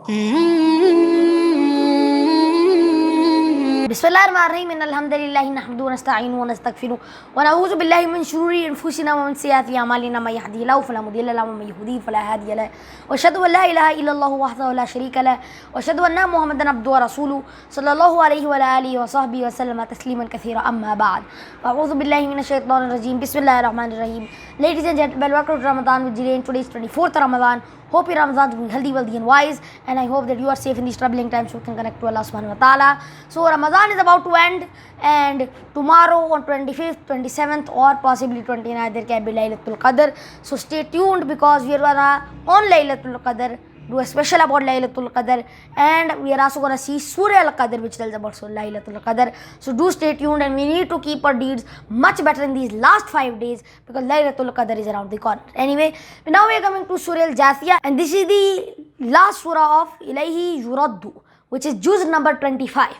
बिस्मिल्लाहिर्रहमानिर्रहीम अल्हम्दुलिल्लाहि नहमदुहु व नस्तईनुहु व नस्तगफिरुहु व नऊज़ु बिल्लाहि मिन शुरूरि अनफुसिना व मिन सय्यिआति अमालिना मन यहदिहिल्लाहु फला मुदिल्ल लहु व मन युद्लिल फला हादिय लहु व अशहदु अन ला इलाहा इल्लल्लाहु वहदहु ला शरीका लहु व अशहदु अन्ना मुहम्मदन अब्दुहु व रसूलुहु सल्लल्लाहु अलैहि व आलिहि व सहबिहि व सल्लम तस्लीमन कसीरा अम्मा बाद अऊज़ु बिल्लाहि मिनश शैतानिर रजीम बिस्मिल्लाहिर्रहमानिर्रहीम Ladies and gentlemen, welcome to Ramadan with Zidane. Today is 24th Ramadan. Hope your Ramadan is being healthy, wealthy and wise, and I hope that you are safe in these troubling times so you can connect to Allah subhanahu wa ta'ala. So Ramadan is about to end, and tomorrow on 25th, 27th or possibly 29th there can be Laylatul Qadr. So stay tuned because we are gonna on Laylatul Qadr do a special about Laylatul Qadr, and we are also going to see Surah Al-Qadr which tells about Laylatul Qadr. So do stay tuned, and we need to keep our deeds much better in these last 5 days because Laylatul Qadr is around the corner. Anyway, now we are coming to Surah Jathiah, and this is the last surah of Ilayhi Yuraddu, which is juz number 25.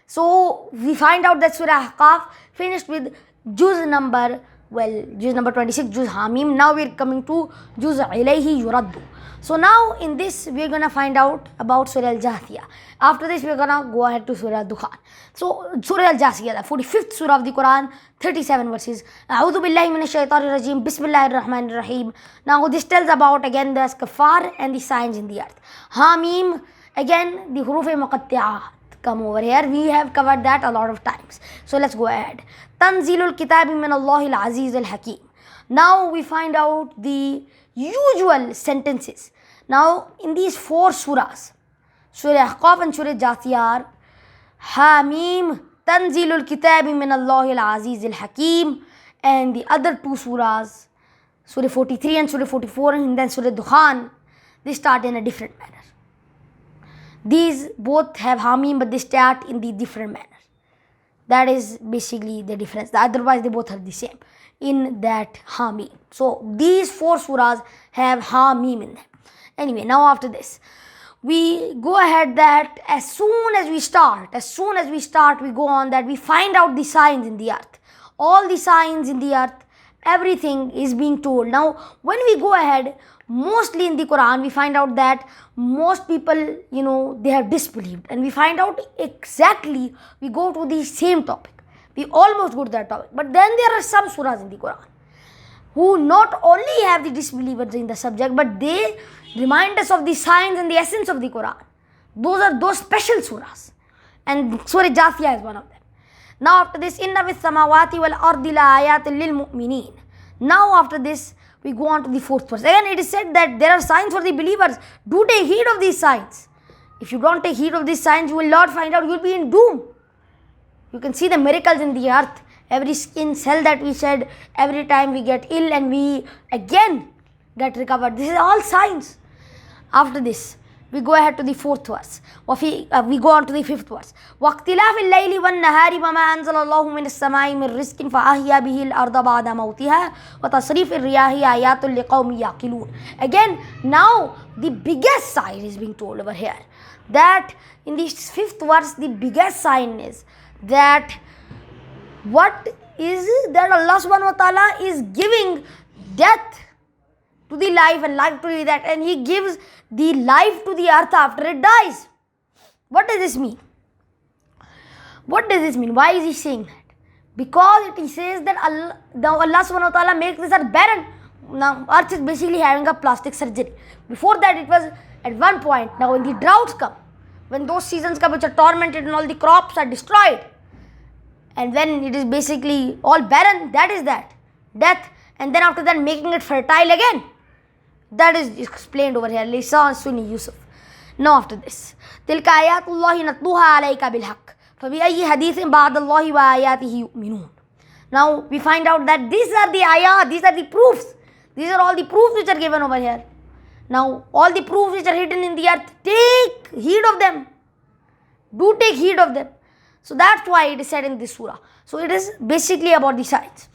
So we find out that Surah Qaf finished with juz number 26, juz Hamim. Now we are coming to juz Ilayhi Yuraddu. So now in this we are going to find out about Surah Jathiah. After this we are going to go ahead to Surah Dukhan. So Surah Jathiah, the 45th surah of the Quran, 37 verses. A'udhu billahi minash shaitanir rajim. Bismillahirrahmanirrahim. Now this tells about again the kafar and the signs in the earth. Hamim, again the huruf muqattaʿat come over here. We have covered that a lot of times. So let's go ahead. Tanzilul kitabi min Allahil aziz al hakim. Now we find out the usual sentences. Now in these 4 surahs, Surah Qaf and Surah Jathiah, Hamim, Tanzilul Kitabi min Allahil Aziz al Hakim, and the other 2 surahs, Surah 43 and Surah 44, and then Surah Dukhan, they start in a different manner. These both have Hamim, but they start in the different manner. That is basically the difference. Otherwise they both are the same in that Hamim. So these 4 surahs have Hamim in them. Anyway, now after this, we go ahead that as soon as we start, we go on that we find out the signs in the earth. All the signs in the earth, everything is being told. Now, when we go ahead, mostly in the Quran, we find out that most people, they have disbelieved. And we find out exactly, we go to the same topic. We almost go to that topic. But then there are some surahs in the Quran who not only have the disbelievers in the subject, but they remind us of the signs and the essence of the Quran. Those are those special surahs. And Surah Jathiah is one of them. Now after this, Inna fis samawati wal ardi la ayatin lil mu'minin. Now after this, we go on to the 4th verse. Again, it is said that there are signs for the believers. Do take heed of these signs. If you don't take heed of these signs, you will not find out, you will be in doom. You can see the miracles in the earth. Every skin cell that we shed, every time we get ill and we again get recovered. This is all signs. After this, we go ahead to the 4th verse. We go on to the 5th verse. وَاقْتِلَافِ اللَّيْلِ وَالنَّهَارِ وَمَا أَنزَلَ اللَّهُ مِنَ السَّمَاءِ مِنْ رِزْقٍ فَأَحْيَا بِهِ الْأَرْضَ بَعْدَ مَوْتِهَا وَتَصْرِيفِ الرِّيَاحِ آيَاتٌ لِقَوْمٍ يَعْقِلُونَ. Again, now the biggest sign is being told over here. That in the 5th verse, the biggest sign is that what is that Allah subhanahu wa ta'ala is giving death to the life and life to the death, and He gives the life to the earth after it dies. What does this mean? What does this mean? Why is He saying that? Because it says that Allah subhanahu wa ta'ala makes this earth barren. Now earth is basically having a plastic surgery. Before that it was at one point. Now when the droughts come, when those seasons come which are tormented and all the crops are destroyed, and when it is basically all barren, that is that. Death, and then after that making it fertile again. That is explained over here. Lisan Sunni Yusuf. Now after this. تِلْكَ آيَاتُ اللَّهِ نَتْلُوهَا عَلَيْكَ بِالْحَقِّ فَبِأَيِّ حَدِيثٍ بَعْدَ اللَّهِ وَآيَاتِهِ يُؤْمِنُونَ. Now we find out that these are the ayat, these are the proofs. These are all the proofs which are given over here. Now all the proofs which are hidden in the earth, take heed of them. Do take heed of them. So that's why it is said in this surah. So it is basically about the signs.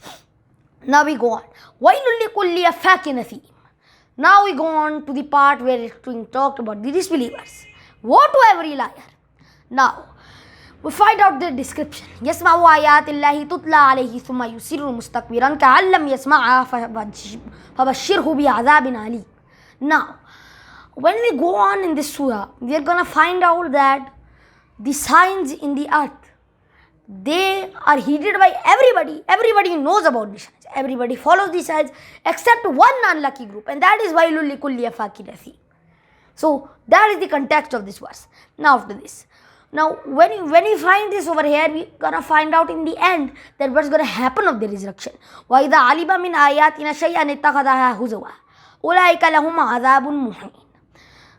Now we go on. وَيْلٌ لِكُلِّ أَفَّاكٍ أَثِيمٍ. Now we go on to the part where it's being talked about the disbelievers. Woe to every liar. Now we find out the description. يَسْمَعُ آيَاتِ اللَّهِ تُتْلَى عَلَيْهِ ثُمَّ يُصِرُّ مُسْتَكْبِرًا كَأَن لَّمْ يَسْمَعْهَا فَبَشِّرْهُ بِعَذَابٍ أَلِيمٍ. Now when we go on in this surah, we are going to find out that the signs in the earth, they are heeded by everybody. Everybody knows about the signs. Everybody follows the signs except one unlucky group, and that is wailul likulli afakin athim. So that is the context of this verse. Now after this, now when we find this over here, we gonna find out in the end that what's gonna happen of the resurrection. Wa idha alima min ayatina shay'an ittakhadhaha huzwa ulaika lahum adhabun muhin.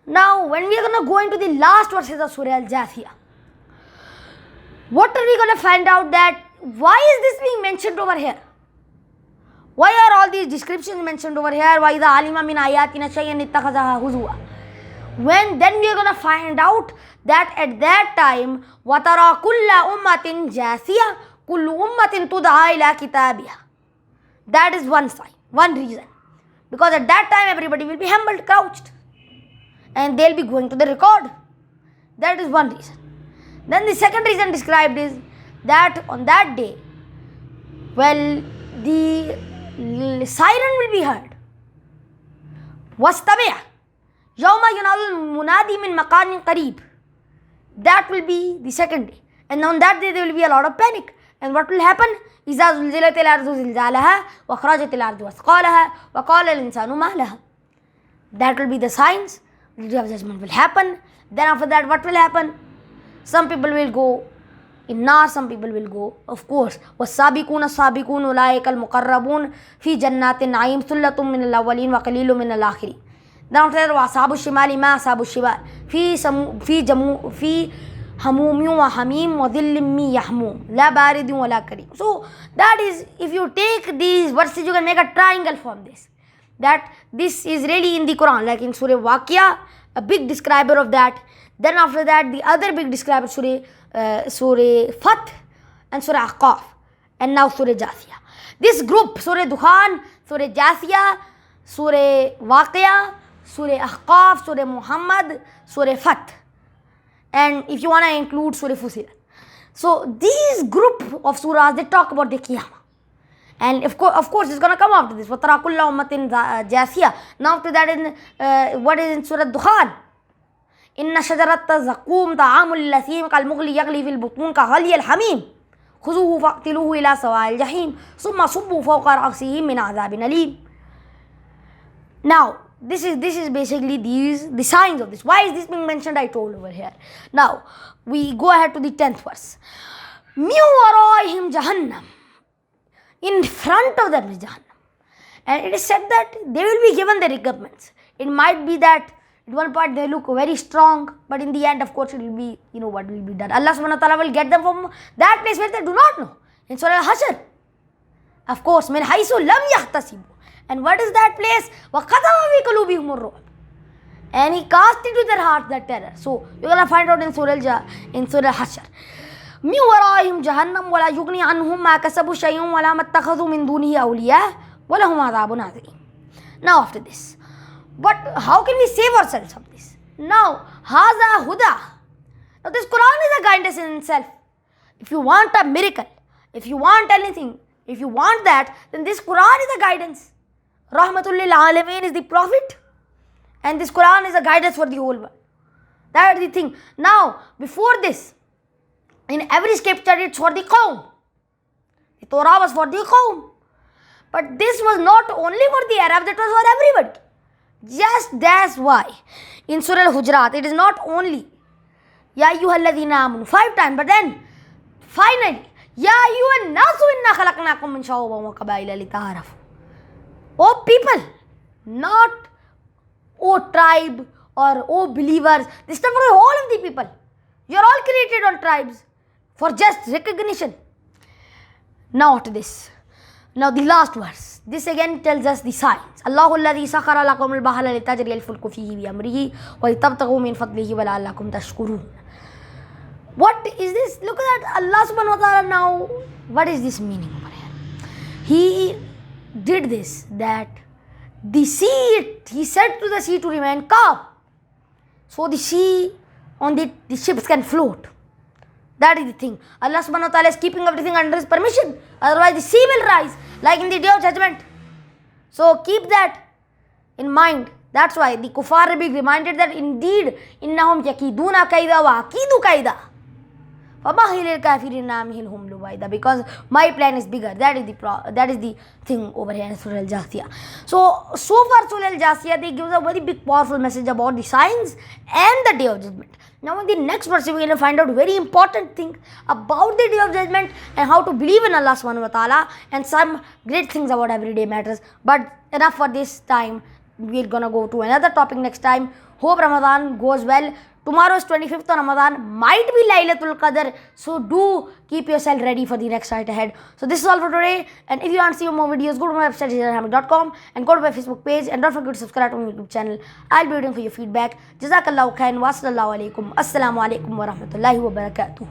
Now when we are gonna go into the last verses of Surah Jathiah, what are we going to find out that why is this being mentioned over here? Why are all these descriptions mentioned over here? وَإِذَا عَلِمَ مِنْ آيَاتِنَا شَيْئًا اتَّخَذَهَا هُزُوًا. When then we are going to find out that at that time وَتَرَى كُلَّ أُمَّةٍ جَاثِيَةٍ كُلُّ أُمَّةٍ تُدْعَى إِلَى كِتَابِهَا. That is one sign, one reason. Because at that time everybody will be humbled, crouched, and they'll be going to the record. That is one reason. Then the second reason described is that on that day, well, the siren will be heard. وَاسْتَمِعْ يَوْمَ يُنَادِ الْمُنَادِي مِنْ مَكَانٍ قَرِيبٍ. That will be the second day. And on that day there will be a lot of panic. And what will happen? إِذَا زُلْزِلَتِ الْأَرْضُ زِلْزَالَهَا وَأَخْرَجَتِ الْأَرْضُ أَثْقَالَهَا وَقَالَ الْإِنسَانُ مَا لَهَا. That will be the signs. The day of judgment will happen. Then after that, what will happen? Some people will go in nar, some people will go, of course. وَالسَّابِقُونَ السَّابِقُونَ أُولَٰئِكَ الْمُقَرَّبُونَ فِي جَنَّاتِ النَّعِيمِ ثُلَّةٌ مِّنَ الْأَوَّلِينَ وَقَلِيلٌ مِّنَ الْآخِرِينَ. Then after that, وَأَصْحَابُ الشِّمَالِ مَا أَصْحَابُ الشِّمَالِ فِي حَمُومٍ وَحَمِيمٍ وَظِلٍّ مِّن يَحْمُومٍ لَا بَارِدٍ وَلَا كَرِيمٍ. So that is, if you take these verses, you can make a triangle from this. That this is really in the Quran, like in Surah Waqiah, a big describer of that. Then after that, the other big describer, Surah Fath and Surah Ahqaf, and now Surah Jathiah. This group, Surah Dukhan, Surah Jathiah, Surah Waqiah, Surah Ahqaf, Surah Muhammad, Surah Fath, and if you want to include Surah Fusilat. So these group of surahs, they talk about the Qiyamah. And of course, it's going to come after this. وَتَرَى كُلَّ أُمَّةٍ جَاثِيَةٍ. Now after that, what is in Surah Dukhan? إن شجرة الزقوم طعام الأثيم كالمغل يغلي في البطون كغلي الحميم خذوه فاقتلوه إلى سواء الجحيم ثم صبوا فوق رأسه من عذاب أليم. Now this is basically the signs of this. Why is this being mentioned? I told over here. Now we go ahead to the 10th verse. مِنْ وَرَائِهِمْ جَهَنَّمْ. In front of them is Jahannam, and it is said that they will be given the recompense. It might be that at one part they look very strong, but in the end, of course, it will be, what will be done. Allah subhanahu wa ta'ala will get them from that place where they do not know. In Surah Al-Hashr, of course, مِنْ حَيْثُ لَمْ يَحْتَسِبُوا. And what is that place? وَقَذَفَ فِي قُلُوبِهِمُ الرُّعْبَ. And He cast into their hearts that terror. So you're gonna find out in Surah Al-Hashr. مِنْ وَرَائِهِمْ جَهَنَّمْ وَلَا يُغْنِي عَنْهُمْ مَا كَسَبُوا شَيْءٌ وَلَا مَا اتَّخَذُوا مِنْ دُونِهِ أَوْلِيَاءَ وَلَهُمْ عَذَابٌ عَظِيمٌ. Now after this, but how can we save ourselves from this? Now, Haza Huda. Now this Quran is a guidance in itself. If you want a miracle, if you want anything, if you want that, then this Quran is a guidance. Rahmatul lil Alameen is the Prophet, and this Quran is a guidance for the whole world. That is the thing. Now, before this, in every scripture it's for the Qawm. The Torah was for the Qawm. But this was not only for the Arabs, it was for everybody. Just that's why in Surah Al-Hujurat it is not only Ya ayyuhalladhina amanu 5 times, but then finally Ya ayyuhan nasu inna khalaqnakum min sha'ubin wa qabaila lita'arafu. Oh people, not oh tribe or oh believers. This is for the whole of the people. You are all created on tribes for just recognition. Now to this. Now the last verse. This again tells us the signs. Allahu alladhi sakhara lakum al-bahra litajriya al-fulku fihi bi amrihi wa litabtaghu min fadlihi wa la'allakum tashkurun. What is this? Look at that. Allah subhanahu wa ta'ala now. What is this meaning over here? He did this, that the sea, He said to the sea to remain calm. So the sea on the ships can float. That is the thing. Allah subhanahu wa ta'ala is keeping everything under His permission. Otherwise the sea will rise, like in the day of judgment. So keep that in mind, That's why the kuffar are being reminded that indeed, innahum yakiduna kaida wa akidu kaida. Because my plan is bigger. That is the thing over here in Surah Jathiah. So far Surah Jathiah, they give a very big powerful message about the signs and the day of judgment. Now in the next verse we're going to find out very important thing about the day of judgment and how to believe in Allah subhanahu wa ta'ala and some great things about everyday matters. But enough for this time. We're gonna go to another topic next time. Hope Ramadan goes well. Tomorrow is 25th of Ramadan, might be Laylatul Qadr, so do keep yourself ready for the next night ahead. So this is all for today, and if you want to see more videos, go to my website zidanehamid.com and go to my Facebook page, and don't forget to subscribe to my YouTube channel. I'll be waiting for your feedback. Jazakallahu khairan wa sallallahu alaikum. Assalamu alaikum wa rahmatullahi wa barakatuh.